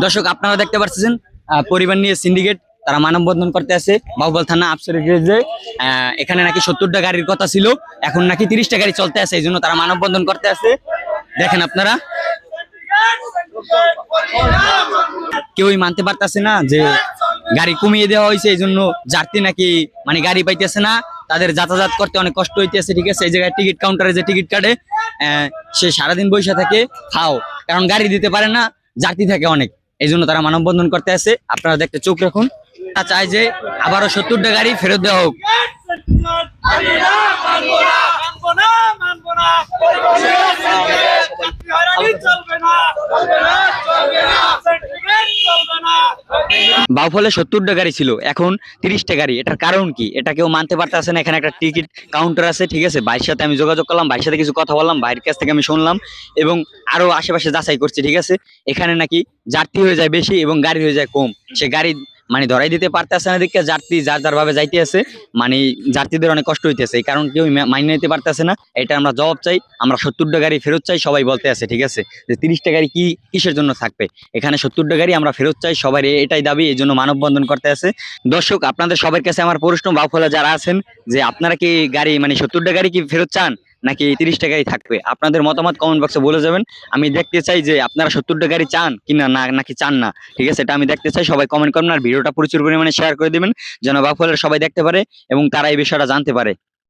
দর্শক আপনারা দেখতে পাচ্ছেন পরিবার নিয়ে সিন্ডিকেট তারা মানববন্ধন করতে আছে বাহুবল থানা আফসরের বিরুদ্ধে। এখানে নাকি 70টা গাড়ির কথা ছিল, এখন নাকি 30টা গাড়ি চলতে আছে, এই জন্য তারা মানববন্ধন করতে আছে। দেখেন আপনারা, কেউই মানতে পারতেছে না যে গাড়ি কমিয়ে দেওয়া হয়েছে, এই জন্য যাত্রী নাকি মানে গাড়ি পাইতেছে না, তাদের যাতায়াত করতে অনেক কষ্ট হইতেছে। ঠিক আছে, এই জায়গায় টিকিট কাউন্টারে যে টিকিট কাটে সে সারাদিন বসে থাকে খাও, কারণ গাড়ি দিতে পারে না, যাত্রী থাকে অনেক, এই জন্য তারা মানববন্ধন করতে আসে। আপনারা দেখতে চোখ রাখুন, চাই যে আবারও 70টা গাড়ি ফেরত দেওয়া হোক। বাউফলে 70টা গাড়ি ছিল, এখন 30টা গাড়ি। এটার কারণ কি এটা কেউ মানতে পারতেছে না। এখানে একটা টিকিট কাউন্টার আছে, ঠিক আছে, ভাইয়ের সাথে আমি যোগাযোগ করলাম, ভাইয়ের সাথে কিছু কথা বললাম, ভাইয়ের কাছ থেকে আমি শুনলাম এবং আরো আশেপাশে যাচাই করছি। ঠিক আছে, এখানে নাকি যাত্রী হয়ে যায় বেশি এবং গাড়ি হয়ে যায় কম। সে গাড়ি মানে ধরাই দিতে পারতেছে না, দেখে যাত্রী যার যার ভাবে যাইতে আছে, মানে যাত্রীদের অনেক কষ্ট হইতেছে, এই কারণ কেউ মাইনে নিতে পারতেছে না। এটা আমরা জবাব চাই, আমরা 70টা গাড়ি ফেরত চাই, সবাই বলতে আছে। ঠিক আছে, যে 30টা গাড়ি কি কিসের জন্য থাকবে, এখানে 70টা গাড়ি আমরা ফেরত চাই, সবার এটাই দাবি, এই জন্য মানববন্ধন করতে আছে। দর্শক আপনাদের সবার কাছে আমার প্রশ্ন, বাউফলে যারা আছেন, যে আপনারা কি গাড়ি মানে 70টা গাড়ি কি ফেরত চান নাকি 30টা গাড়ি থাকবে? আপনাদের মতামত কমেন্ট বক্সে বলে যাবেন। আমি দেখতে চাই যে আপনারা 70টা গাড়ি চান কিনা না নাকি চান না। ঠিক আছে, এটা আমি দেখতে চাই, সবাই কমেন্ট করবেন আর ভিডিওটা প্রচুর পরিমাণে শেয়ার করে দিবেন, যেন বাউফলের সবাই দেখতে পারে এবং তারা এই বিষয়টা জানতে পারে।